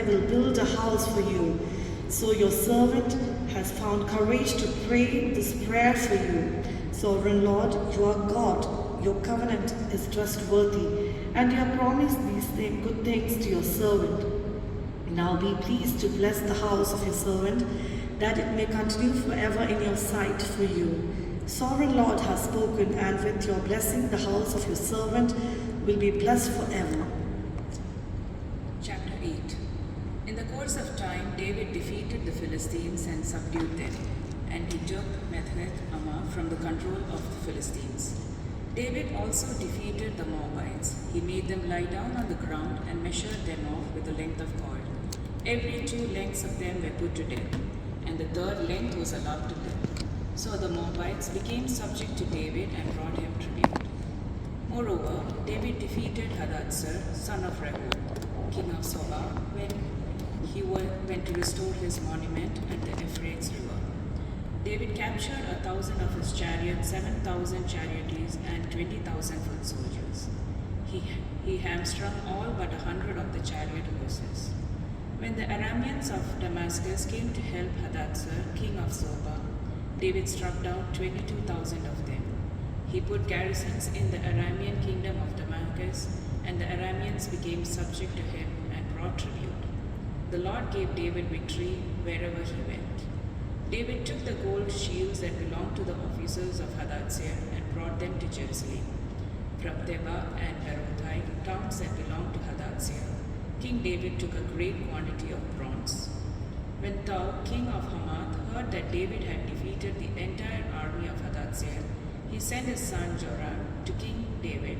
I will build a house for you. So your servant has found courage to pray this prayer for you. Sovereign Lord, you are God. Your covenant is trustworthy, and you have promised these good things to your servant. Now be pleased to bless the house of your servant, that it may continue forever in your sight for you. Sovereign Lord has spoken, and with your blessing the house of your servant will be blessed forever. Chapter 8. In the course of time, David defeated the Philistines and subdued them, and he took Metheth-Ammah from the control of the Philistines. David also defeated the Moabites. He made them lie down on the ground and measured them off with a length of cord. Every 2 lengths of them were put to death, and the 3rd length was allowed to live. So the Moabites became subject to David and brought him tribute. Moreover, David defeated Hadadezer, son of Rehob, king of Zobah, when he went to restore his monument at the Euphrates River. David captured 1,000 of his chariots, 7,000 charioteers, and 20,000 foot soldiers. He hamstrung all but 100 of the chariot horses. When the Arameans of Damascus came to help Hadadezer, king of Zobah, David struck down 22,000 of them. He put garrisons in the Aramean kingdom of Damascus, and the Arameans became subject to him and brought tribute. The Lord gave David victory wherever he went. David took the gold shields that belonged to the officers of Hadadezer and brought them to Jerusalem. From Theba and Berothai, towns that belonged to Hadadezer, King David took a great quantity of bronze. When Tou, king of Hamath, heard that David had defeated the entire army of Hadadezer, he sent his son Joram to King David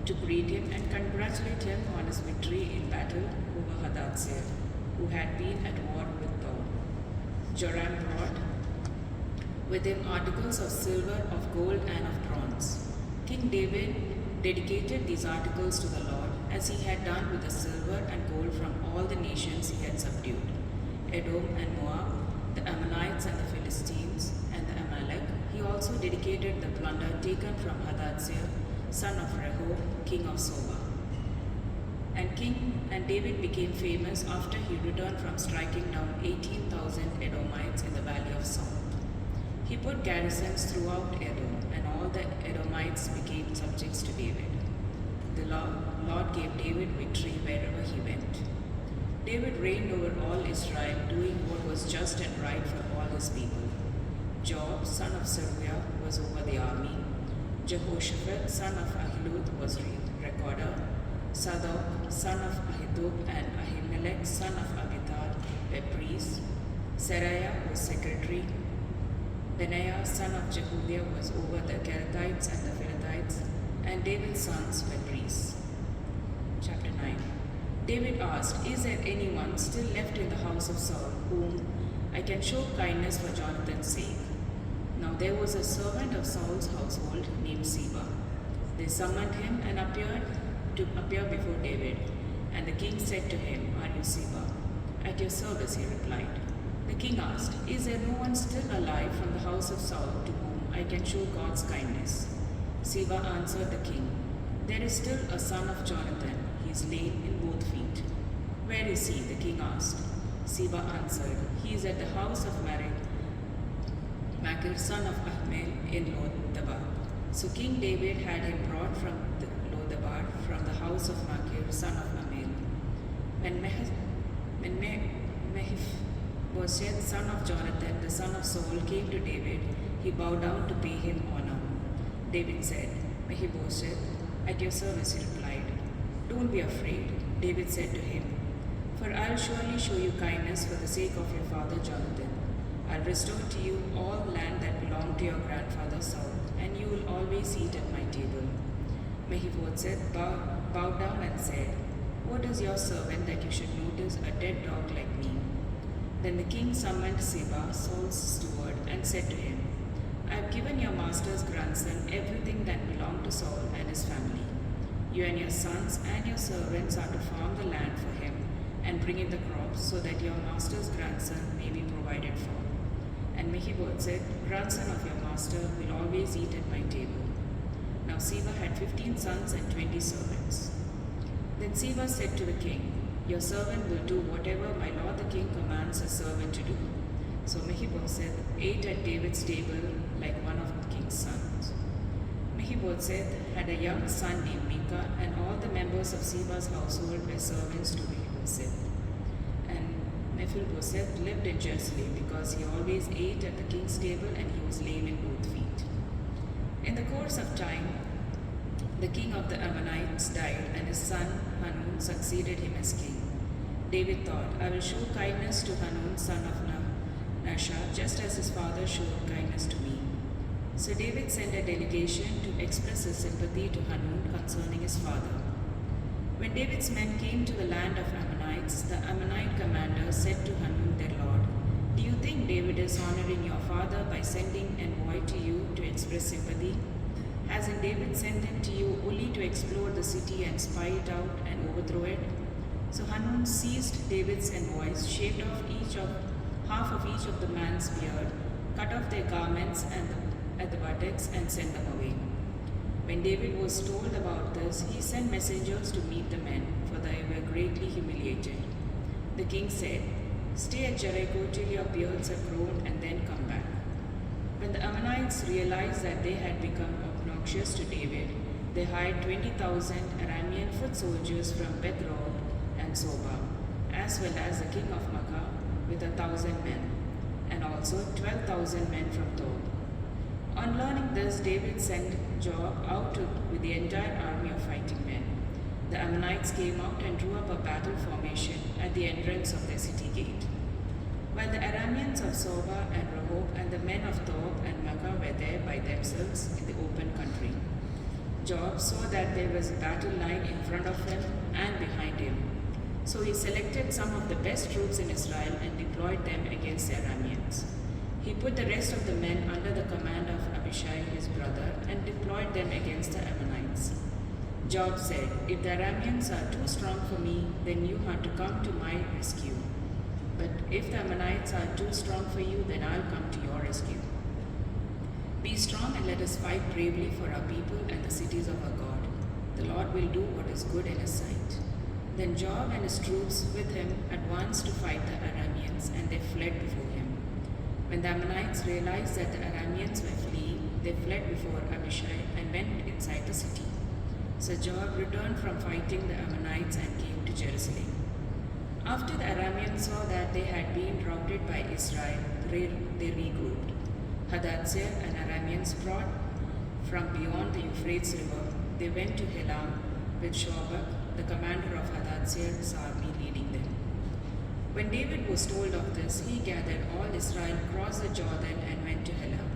to greet him and congratulate him on his victory in battle over Hadadezer, who had been at war with Tou. Joram brought with him articles of silver, of gold, and of bronze. King David dedicated these articles to the Lord, as he had done with the silver and gold from all the nations he had subdued: Edom and Moab, the Ammonites and the Philistines, and the Amalek. He also dedicated the plunder taken from Hadadezer, son of Rehob, king of Zobah. And David became famous after he returned from striking down 18,000 Edomites in the valley of Salt. He put garrisons throughout Edom, and all the Edomites became subjects to David. The Lord gave David victory wherever he went. David reigned over all Israel, doing what was just and right for all his people. Joab, son of Zeruiah, was over the army. Jehoshaphat, son of Ahilud, was recorder. Zadok, son of Ahitub, and Ahimelech, son of Abithar, were priests. Seraiah was secretary. Benaiah, son of Jehudiah, was over the Kerethites and the Pelethites, and David's sons were priests. Chapter 9. David asked, "Is there anyone still left in the house of Saul, whom I can show kindness for Jonathan's sake?" Now there was a servant of Saul's household named Ziba. They summoned him and appear before David. And the king said to him, "Are you Ziba?" "At your service," he replied. The king asked, "Is there no one still alive from the house of Saul to whom I can show God's kindness?" Ziba answered the king, "There is still a son of Jonathan. He is lame in both feet." "Where is he?" the king asked. Ziba answered, "He is at the house of Machir, son of Ahmel, in Lo-debar." So King David had him brought from Lo-debar, from the house of Machir, son of Ahmel. When Mephibosheth, son of Jonathan, the son of Saul, came to David, he bowed down to pay him honor. David said, "Mephibosheth, at your service," he replied. "Don't be afraid," David said to him, "for I'll surely show you kindness for the sake of your father Jonathan. I'll restore to you all land that belonged to your grandfather Saul, and you will always eat at my table." Mephibosheth bowed down and said, "What is your servant that you should notice a dead dog like me?" Then the king summoned Ziba, Saul's steward, and said to him, "I have given your master's grandson everything that belonged to Saul and his family. You and your sons and your servants are to farm the land for him and bring in the crops, so that your master's grandson may be provided for. And Mephibosheth, grandson of your master, will always eat at my table." Now Ziba had 15 sons and 20 servants. Then Ziba said to the king, Your servant will do whatever my lord the king commands a servant to do. So Mephibosheth ate at David's table like one of the king's sons. Mephibosheth had a young son named Micah, and all the members of Ziba's household were servants to Mephibosheth. And Mephibosheth lived in Jerusalem because he always ate at the king's table, and he was lame in both feet. In the course of time, the king of the Ammonites died, and his son Hanun succeeded him as king. David thought, I will show kindness to Hanun, son of Nasha, just as his father showed kindness to me. So David sent a delegation to express his sympathy to Hanun concerning his father. When David's men came to the land of Ammonites, the Ammonite commander said to Hanun their lord, Do you think David is honoring your father by sending an envoy to you to express sympathy? Hasn't David sent them to you only to explore the city and spy it out and overthrow it? So Hanun seized David's envoys, shaved off half of each of the man's beard, cut off their garments at the buttocks, and sent them away. When David was told about this, he sent messengers to meet the men, for they were greatly humiliated. The king said, Stay at Jericho till your beards are grown, and then come back. When the Ammonites realized that they had become obnoxious to David, they hired 20,000 Aramean foot soldiers from Bethroth and Soba, as well as the king of Makkah with 1,000 men, and also 12,000 men from Tob. On learning this, David sent Joab out with the entire army of fighting men. The Ammonites came out and drew up a battle formation at the entrance of their city gate. While the Arameans of Soba and Rehob and the men of Tob and Makkah were there by themselves in the open country, Joab saw that there was a battle line in front of him and behind him. So he selected some of the best troops in Israel and deployed them against the Arameans. He put the rest of the men under the command of Abishai, his brother, and deployed them against the Ammonites. Joab said, If the Arameans are too strong for me, then you have to come to my rescue. But if the Ammonites are too strong for you, then I'll come to your rescue. Be strong and let us fight bravely for our people and the cities of our God. The Lord will do what is good in his sight. Then Joab and his troops with him advanced to fight the Arameans, and they fled before him. When the Ammonites realized that the Arameans were fleeing, they fled before Abishai and went inside the city. So Joab returned from fighting the Ammonites and came to Jerusalem. After the Arameans saw that they had been routed by Israel, they regrouped. Hadadzer and Arameans brought from beyond the Euphrates River. They went to Helam with Shobak, the commander of Hadadzer's army, leading them. When David was told of this, he gathered all Israel, crossed the Jordan, and went to Helam.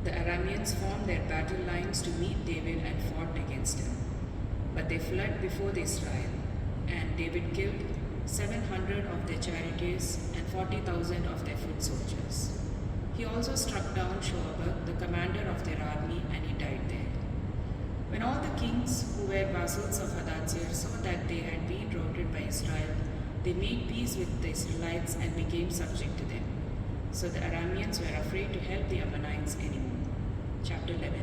The Arameans formed their battle lines to meet David and fought against him. But they fled before the Israel, and David killed 700 of their charioteers and 40,000 of their foot soldiers. He also struck down Shobak, the commander of their army, and he died there. When all the kings who were vassals of Hadadzer saw that they had been routed by Israel, they made peace with the Israelites and became subject to them. So the Arameans were afraid to help the Ammonites anymore. Chapter 11.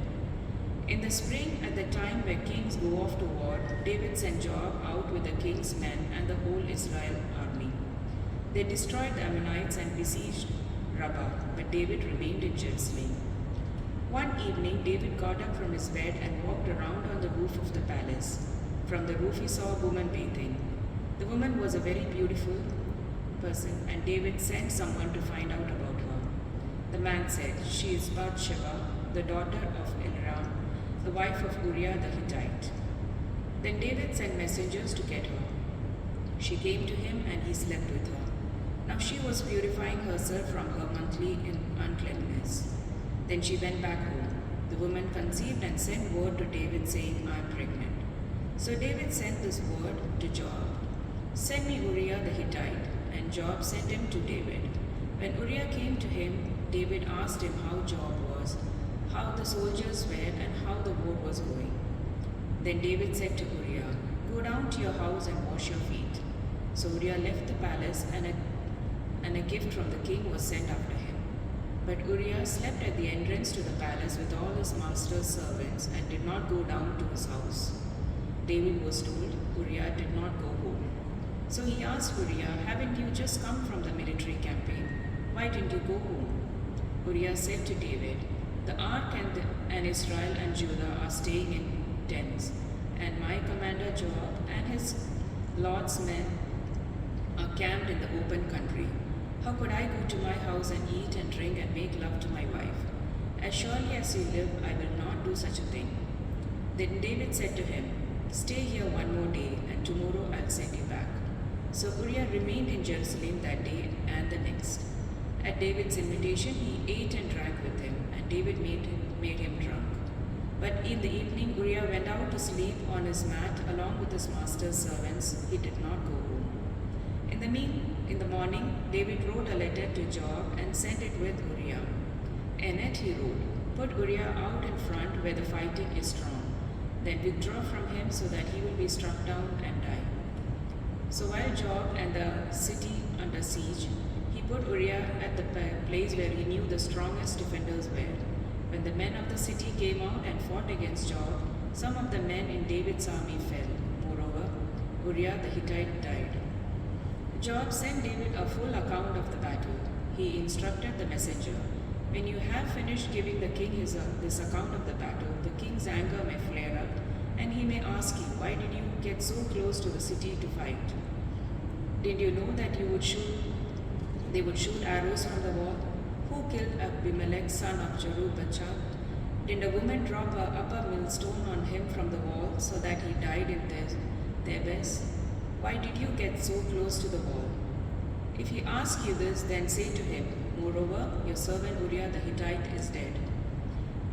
In the spring, at the time where kings go off to war, David sent Joab out with the king's men and the whole Israel army. They destroyed the Ammonites and besieged Rabbah, but David remained in Jerusalem. One evening, David got up from his bed and walked around on the roof of the palace. From the roof, he saw a woman bathing. The woman was a very beautiful person, and David sent someone to find out about her. The man said, She is Bathsheba, the daughter of Elram, the wife of Uriah the Hittite. Then David sent messengers to get her. She came to him, and he slept with her. Now she was purifying herself from her monthly uncleanness. Then she went back home. The woman conceived and sent word to David, saying, I am pregnant. So David sent this word to Joab, Send me Uriah the Hittite. And Joab sent him to David. When Uriah came to him, David asked him how Joab was, how the soldiers were, and how the war was going. Then David said to Uriah, Go down to your house and wash your feet. So Uriah left the palace, and a gift from the king was sent after him. But Uriah slept at the entrance to the palace with all his master's servants and did not go down to his house. David was told, Uriah did not go home. So he asked Uriah, "Haven't you just come from the military campaign? Why didn't you go home?" Uriah said to David, "The ark and Israel and Judah are staying in tents, and my commander Joab and his Lord's men are camped in the open country. How could I go to my house and eat and drink and make love to my wife? As surely as you live, I will not do such a thing." Then David said to him, "Stay here one more day, and tomorrow I'll send you back." So Uriah remained in Jerusalem that day and the next. At David's invitation, he ate and drank with him, and David made him drunk. But in the evening, Uriah went out to sleep on his mat along with his master's servants. He did not go home. In the morning, David wrote a letter to Joab and sent it with Uriah. In it he wrote, "Put Uriah out in front where the fighting is strong. Then withdraw from him so that he will be struck down and die." So while Joab and the city under siege, he put Uriah at the place where he knew the strongest defenders were. When the men of the city came out and fought against Joab, some of the men in David's army fell. Moreover, Uriah the Hittite died. Joab sent David a full account of the battle. He instructed the messenger, "When you have finished giving the king this account of the battle, the king's anger may flare up, and he may ask you, 'Why did you get so close to the city to fight? Did you know that they would shoot arrows from the wall? Who killed Abimelech, son of Jerubbaal? Did a woman drop a upper millstone on him from the wall so that he died in Thebes? Why did you get so close to the wall?' If he asks you this, then say to him, 'Moreover, your servant Uriah the Hittite is dead.'"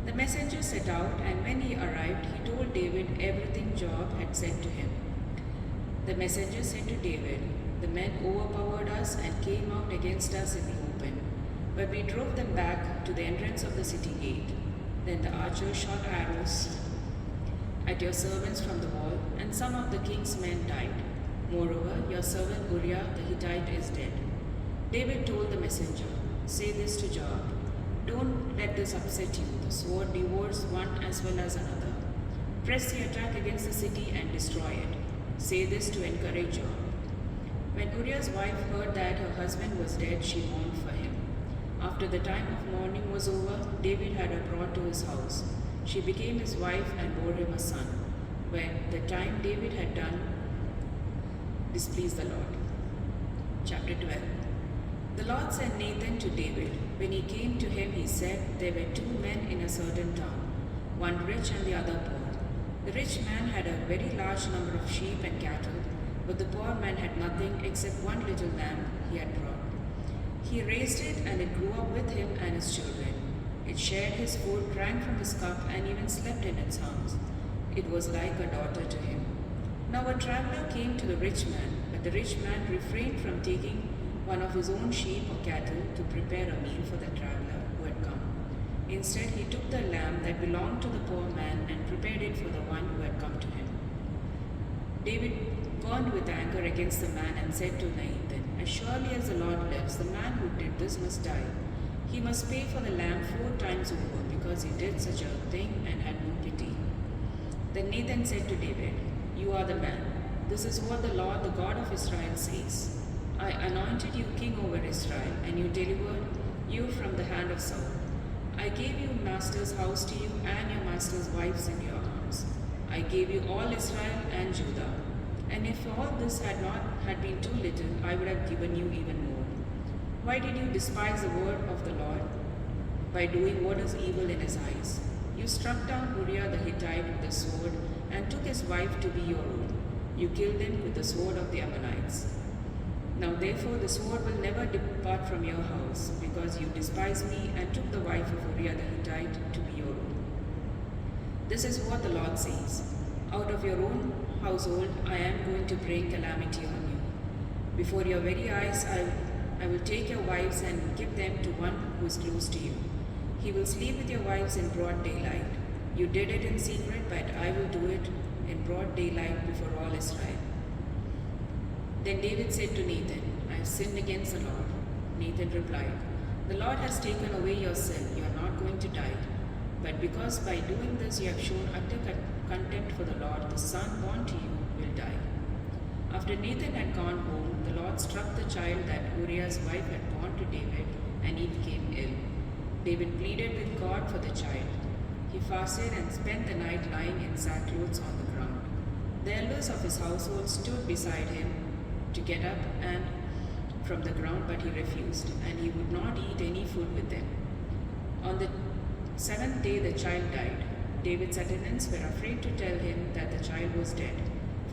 The messenger set out, and when he arrived, he told David everything Joab had said to him. The messenger said to David, "The men overpowered us and came out against us in the open, but we drove them back to the entrance of the city gate. Then the archers shot arrows at your servants from the wall, and some of the king's men died. Moreover, your servant Uriah the Hittite is dead." David told the messenger, "Say this to Joab, 'Don't let this upset you. The sword devours one as well as another. Press the attack against the city and destroy it.' Say this to encourage Joab." When Uriah's wife heard that her husband was dead, she mourned for him. After the time of mourning was over, David had her brought to his house. She became his wife and bore him a son. When the time David had done displeased the Lord. Chapter 12. The Lord sent Nathan to David. When he came to him, he said, "There were two men in a certain town, one rich and the other poor. The rich man had a very large number of sheep and cattle, but the poor man had nothing except one little lamb he had brought. He raised it, and it grew up with him and his children. It shared his food, drank from his cup, and even slept in its arms. It was like a daughter to him. Now a traveler came to the rich man, but the rich man refrained from taking one of his own sheep or cattle to prepare a meal for the traveler who had come. Instead, he took the lamb that belonged to the poor man and prepared it for the one who had come to him." David burned with anger against the man and said to Nathan, "As surely as the Lord lives, the man who did this must die. He must pay for the lamb 4 times over, because he did such a thing and had no pity." Then Nathan said to David, "You are the man. This is what the Lord, the God of Israel, says. I anointed you king over Israel, and you delivered you from the hand of Saul. I gave your master's house to you and your master's wives in your arms. I gave you all Israel and Judah. And if all this had been too little, I would have given you even more. Why did you despise the word of the Lord by doing what is evil in his eyes? You struck down Uriah the Hittite with the sword and took his wife to be your own. You killed him with the sword of the Ammonites. Now therefore the sword will never depart from your house, because you despised me and took the wife of Uriah the Hittite to be your own. This is what the Lord says. Out of your own household I am going to bring calamity on you. Before your very eyes I will take your wives and give them to one who is close to you. He will sleep with your wives in broad daylight. You did it in secret, but I will do it in broad daylight before all Israel." Then David said to Nathan, "I have sinned against the Lord." Nathan replied, "The Lord has taken away your sin. You are not going to die. But because by doing this you have shown utter contempt for the Lord, the son born to you will die." After Nathan had gone home, the Lord struck the child that Uriah's wife had borne to David, and he became ill. David pleaded with God for the child. He fasted and spent the night lying in sackcloth on the ground. The elders of his household stood beside him to get up and from the ground, but he refused, and he would not eat any food with them. On the seventh day the child died. David's attendants were afraid to tell him that the child was dead,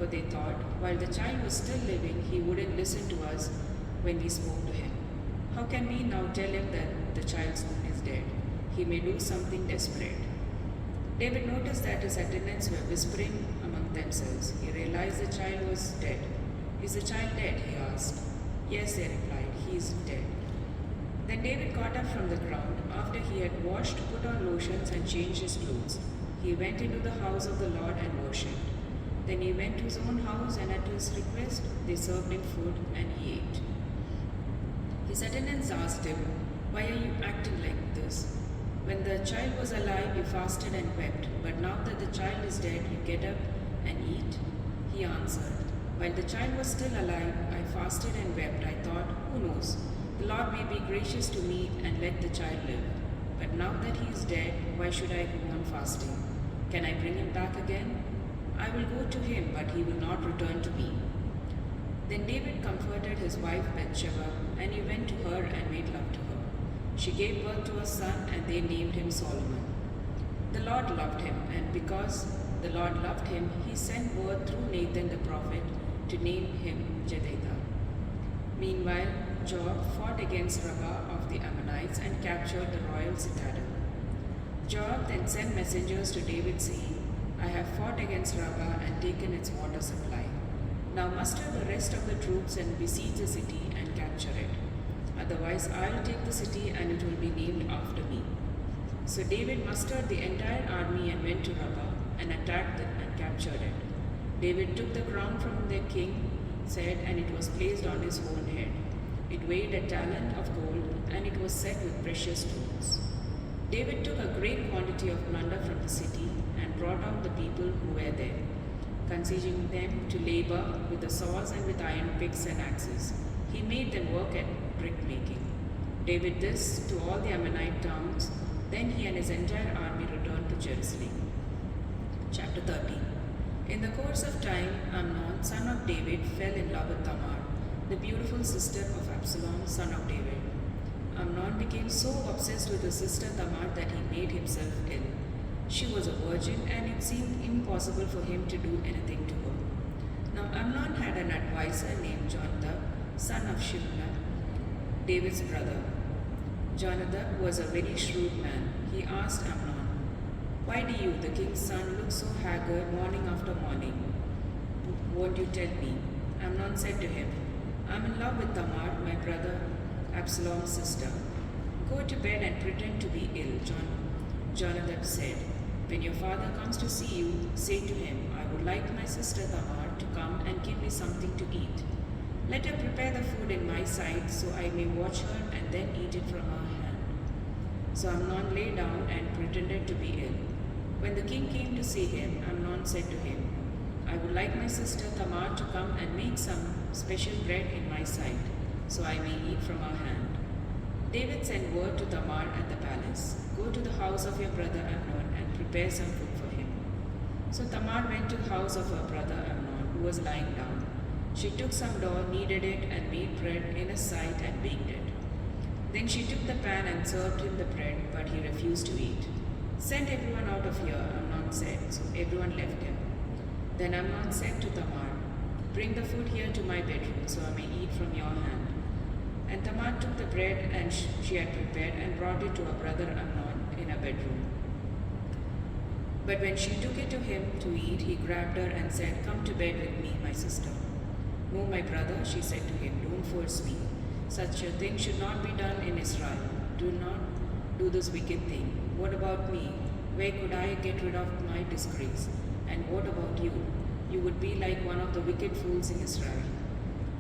for they thought, while the child was still living, he wouldn't listen to us when we spoke to him. How can we now tell him that the child's son is dead? He may do something desperate. David noticed that his attendants were whispering among themselves. He realized the child was dead. Is the child dead? He asked. Yes, they replied, he is dead. Then David got up from the ground. After he had washed, put on lotions, and changed his clothes, he went into the house of the Lord and worshipped. Then he went to his own house, and at his request they served him food, and he ate. His attendants asked him, Why are you acting like this? When the child was alive, you fasted and wept, but now that the child is dead, you get up and eat? He answered, While the child was still alive, I fasted and wept. I thought, Who knows? The Lord may be gracious to me and let the child live. But now that he is dead, why should I go on fasting? Can I bring him back again? I will go to him, but he will not return to me. Then David comforted his wife Bathsheba, and he went to her and made love to her. She gave birth to a son, and they named him Solomon. The Lord loved him, and because the Lord loved him, he sent word through Nathan the prophet to name him Jedediah. Meanwhile, Joab fought against Rabbah of the Ammonites and captured the royal citadel. Joab then sent messengers to David saying, I have fought against Rabbah and taken its water supply. Now muster the rest of the troops and besiege the city and capture it. Otherwise I will take the city and it will be named after me. So David mustered the entire army and went to Rabbah and attacked it and captured it. David took the crown from the king, said, and it was placed on his own head. It weighed a talent of gold, and it was set with precious stones. David took a great quantity of plunder from the city and brought out the people who were there, consigning them to labor with the saws and with iron picks and axes. He made them work at brick making. David did this to all the Ammonite towns. Then he and his entire army returned to Jerusalem. Chapter 13. In the course of time, Amnon, son of David, fell in love with Tamar, the beautiful sister of Absalom, son of David. Amnon became so obsessed with his sister Tamar that he made himself ill. She was a virgin, and it seemed impossible for him to do anything to her. Now Amnon had an advisor named Jonadab, son of Shimei, David's brother. Jonadab was a very shrewd man. He asked Amnon, Why do you, the king's son, look so haggard morning after morning? Won't you tell me? Amnon said to him, I am in love with Tamar, my brother Absalom's sister. Go to bed and pretend to be ill. Jonadab said, When your father comes to see you, say to him, I would like my sister Tamar to come and give me something to eat. Let her prepare the food in my sight, so I may watch her and then eat it from her hand. So Amnon lay down and pretended to be ill. When the king came to see him, Amnon said to him, I would like my sister Tamar to come and make some special bread in my sight, so I may eat from her hand. David sent word to Tamar at the palace, Go to the house of your brother Amnon and prepare some food for him. So Tamar went to the house of her brother Amnon, who was lying down. She took some dough, kneaded it, and made bread in his sight and baked it. Then she took the pan and served him the bread, but he refused to eat. Send everyone out of here, Amnon said, so everyone left him. Then Amnon said to Tamar, Bring the food here to my bedroom, so I may eat from your hand. And Tamar took the bread and she had prepared and brought it to her brother Amnon in her bedroom. But when she took it to him to eat, he grabbed her and said, Come to bed with me, my sister. No, my brother, she said to him, don't force me. Such a thing should not be done in Israel. Do not do this wicked thing. What about me? Where could I get rid of my disgrace? And what about you? You would be like one of the wicked fools in Israel.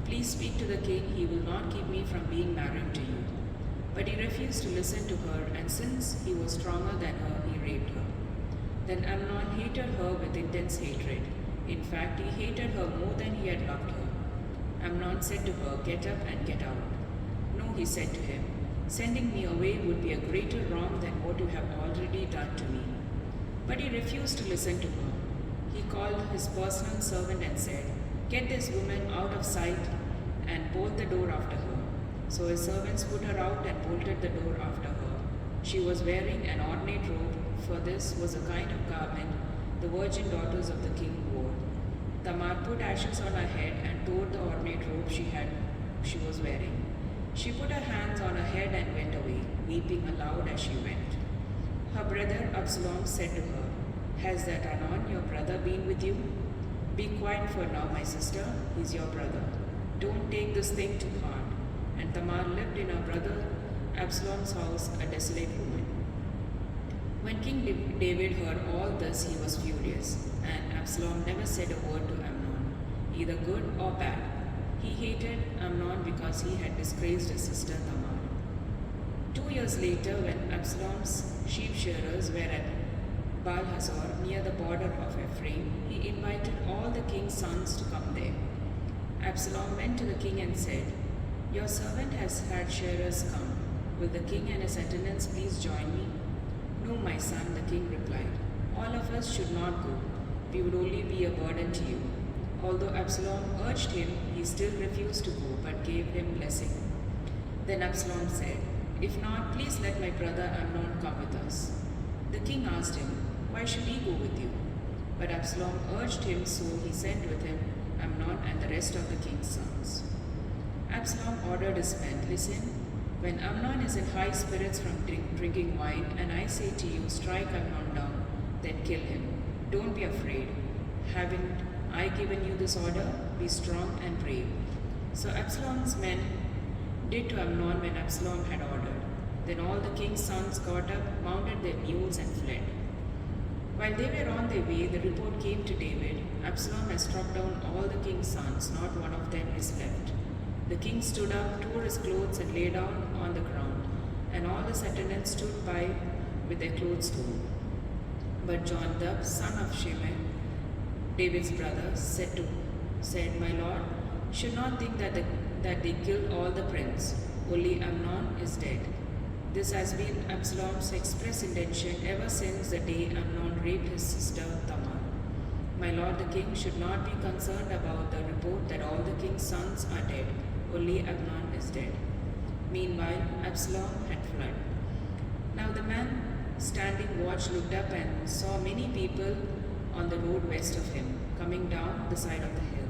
Please speak to the king. He will not keep me from being married to you. But he refused to listen to her, and since he was stronger than her, he raped her. Then Amnon hated her with intense hatred. In fact, he hated her more than he had loved her. Amnon said to her, Get up and get out. No, he said to him, Sending me away would be a greater wrong than what you have already done to me. But he refused to listen to her. He called his personal servant and said, Get this woman out of sight and bolt the door after her. So his servants put her out and bolted the door after her. She was wearing an ornate robe, for this was a kind of garment the virgin daughters of the king wore. Tamar put ashes on her head and tore the ornate robe she was wearing. She put her hands on her head and went away, weeping aloud as she went. Her brother Absalom said to her, Has that Amnon, your brother, been with you? Be quiet for now, my sister, he's your brother. Don't take this thing to heart. And Tamar lived in her brother Absalom's house, a desolate woman. When King David heard all this, he was furious, and Absalom never said a word to Amnon, either good or bad. He hated Amnon because he had disgraced his sister Tamar. 2 years later, when Absalom's sheep shearers were at Baal-Hazor near the border of Ephraim, he invited all the king's sons to come there. Absalom went to the king and said, Your servant has had shearers come. Will the king and his attendants please join me? No, my son, the king replied. All of us should not go. We would only be a burden to you. Although Absalom urged him, he still refused to go, but gave him blessing. Then Absalom said, If not, please let my brother Amnon come with us. The king asked him, Why should he go with you? But Absalom urged him, so he sent with him Amnon and the rest of the king's sons. Absalom ordered his men, Listen, when Amnon is in high spirits from drinking wine, and I say to you, Strike Amnon down, then kill him. Don't be afraid. Haven't I given you this order? Be strong and brave. So Absalom's men did to Amnon when Absalom had ordered. Then all the king's sons got up, mounted their mules, and fled. While they were on their way, the report came to David, Absalom has struck down all the king's sons, not one of them is left. The king stood up, tore his clothes, and lay down on the ground, and all his attendants stood by with their clothes torn. But Jonadab, son of Shimei, David's brother, said, My lord, should not think that they killed all the prince. Only Amnon is dead. This has been Absalom's express intention ever since the day Amnon raped his sister Tamar. My lord the king should not be concerned about the report that all the king's sons are dead. Only Amnon is dead. Meanwhile, Absalom had fled. Now the man standing watch looked up and saw many people on the road west of him, coming down the side of the hill.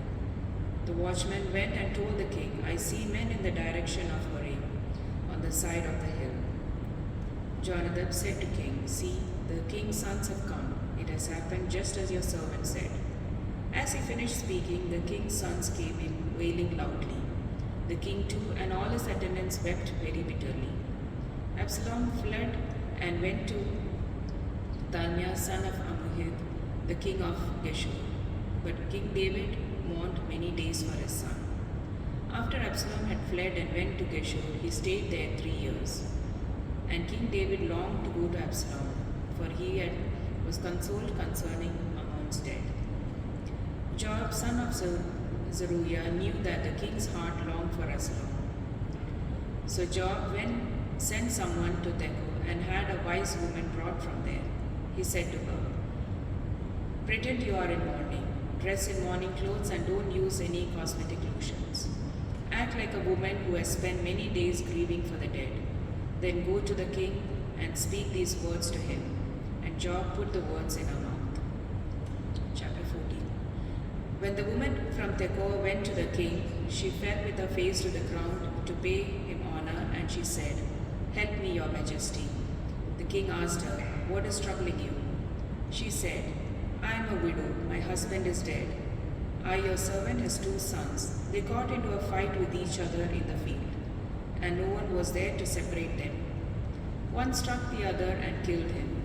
The watchman went and told the king, I see men in the direction of Horim, on the side of the hill. Jonadab said to king, See, the king's sons have come. It has happened just as your servant said. As he finished speaking, the king's sons came in, wailing loudly. The king too and all his attendants wept very bitterly. Absalom fled and went to Talmai, son of Ammihud, the king of Geshur. But King David mourned many days for his son. After Absalom had fled and went to Geshur, he stayed there 3 years. And King David longed to go to Absalom, for was consoled concerning Amnon's death. Joab, son of Zeruiah, knew that the king's heart longed for Absalom. So Joab sent someone to Tekoa and had a wise woman brought from there. He said to her, Pretend you are in mourning, dress in mourning clothes, and don't use any cosmetic lotions. Act like a woman who has spent many days grieving for the dead. Then go to the king and speak these words to him. And Joab put the words in her mouth. Chapter 14. When the woman from Tekoa went to the king, she fell with her face to the ground to pay him honor, and she said, Help me, your majesty. The king asked her, What is troubling you? She said, I am a widow. My husband is dead. I, your servant, has 2 sons. They got into a fight with each other in the field, and no one was there to separate them. One struck the other and killed him.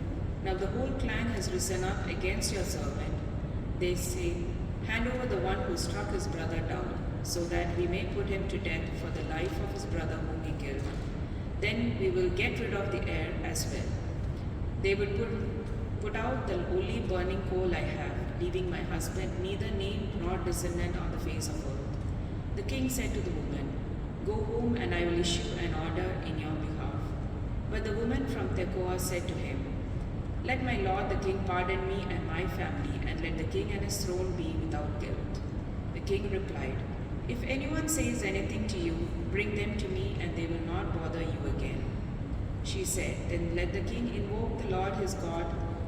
Now the whole clan has risen up against your servant. They say, Hand over the one who struck his brother down, so that we may put him to death for the life of his brother whom he killed. Then we will get rid of the heir as well. They would put out the only burning coal I have, leaving my husband neither name nor descendant on the face of earth. The king said to the woman, "Go home and I will issue an order in your behalf." But the woman from Tekoa said to him, "Let my lord the king pardon me and my family, and let the king and his throne be without guilt." The king replied, "If anyone says anything to you, bring them to me, and they will not bother you again." She said, "Then let the king invoke the Lord his God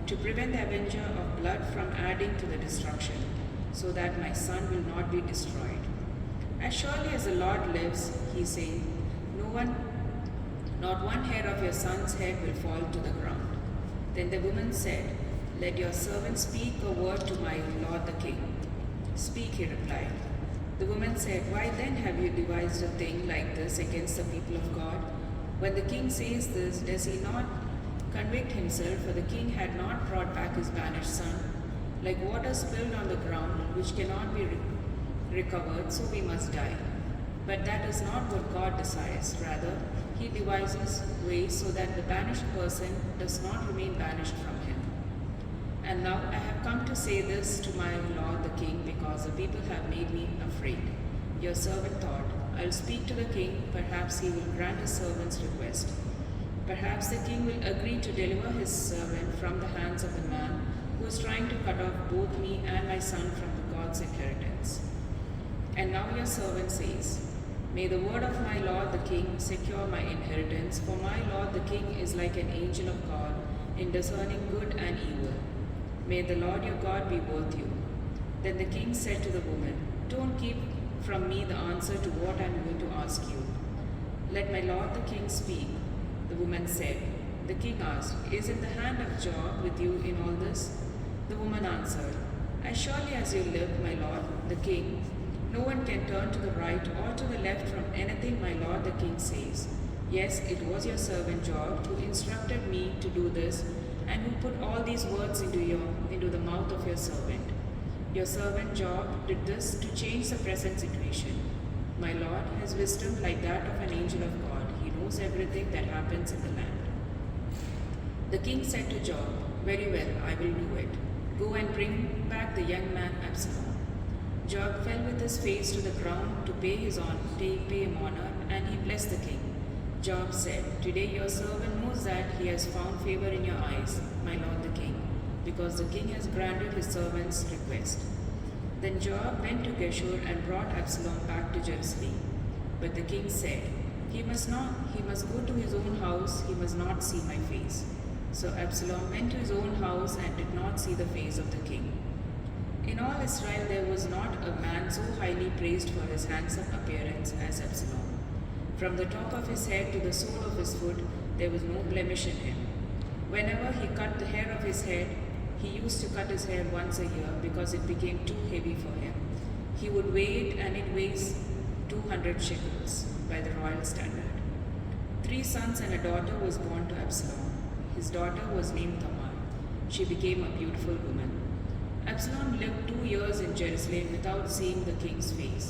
to prevent the avenger of blood from adding to the destruction, so that my son will not be destroyed. As surely as the Lord lives, he said, not one hair of your son's head will fall to the ground." Then the woman said, "Let your servant speak a word to my lord the king." "Speak," he replied. The woman said, "Why then have you devised a thing like this against the people of God? When the king says this, does he not convict himself? For the king had not brought back his banished son. Like water spilled on the ground, which cannot be recovered, so we must die. But that is not what God desires. Rather, he devises ways so that the banished person does not remain banished from him. And now I have come to say this to my lord the king, because the people have made me afraid." Your servant thought, "I'll speak to the king, perhaps he will grant his servant's request. Perhaps the king will agree to deliver his servant from the hands of the man who is trying to cut off both me and my son from the God's inheritance." And now your servant says, "May the word of my lord the king secure my inheritance, for my lord the king is like an angel of God in discerning good and evil. May the Lord your God be with you." Then the king said to the woman, "Don't keep from me the answer to what I am going to ask you. Let my lord the king speak." The woman said. The king asked, "Is it the hand of Job with you in all this?" The woman answered, "As surely as you live, my lord the king, no one can turn to the right or to the left from anything my lord the king says. Yes, it was your servant Job who instructed me to do this, and who put all these words into the mouth of your servant. Your servant Job did this to change the present situation. My lord has wisdom like that of an angel of God. He knows everything that happens in the land." The king said to Job, "Very well, I will do it. Go and bring back the young man Absalom." Job fell with his face to the ground to pay him honor, and he blessed the king. Job said, "Today your servant knows that he has found favor in your eyes, my lord the king, because the king has granted his servant's request." Then Job went to Geshur and brought Absalom back to Jerusalem. But the king said, He must go to his own house, he must not see my face." So Absalom went to his own house and did not see the face of the king. In all Israel there was not a man so highly praised for his handsome appearance as Absalom. From the top of his head to the sole of his foot, there was no blemish in him. Whenever he cut the hair of his head, he used to cut his hair once a year, because it became too heavy for him. He would weigh it, and it weighs 200 shekels by the royal standard. 3 sons and a daughter was born to Absalom. His daughter was named Tamar. She became a beautiful woman. Absalom lived 2 years in Jerusalem without seeing the king's face.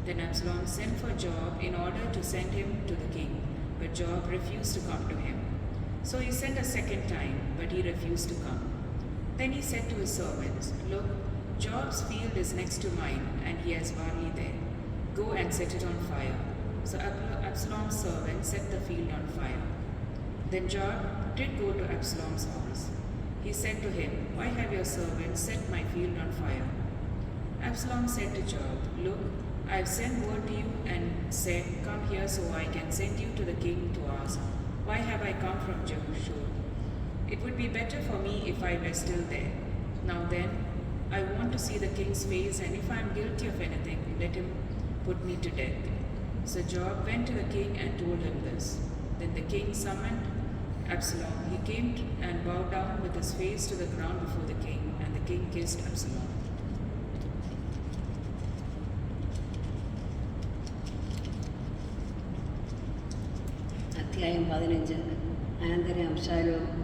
Then Absalom sent for Job in order to send him to the king, but Job refused to come to him. So he sent a second time, but he refused to come. Then he said to his servants, "Look, Job's field is next to mine, and he has barley there. Go and set it on fire." So Absalom's servant set the field on fire. Then Job did go to Absalom's house. He said to him, "Why have your servants set my field on fire?" Absalom said to Job, "Look, I have sent word to you and said, 'Come here so I can send you to the king to ask, why have I come from Geshur? It would be better for me if I were still there. Now then, I want to see the king's face, and if I am guilty of anything, let him put me to death." So Job went to the king and told him this. Then the king summoned Absalom. He came and bowed down with his face to the ground before the king, and the king kissed Absalom. അധ്യായം 15 അനന്തരം അബ്ശാലോം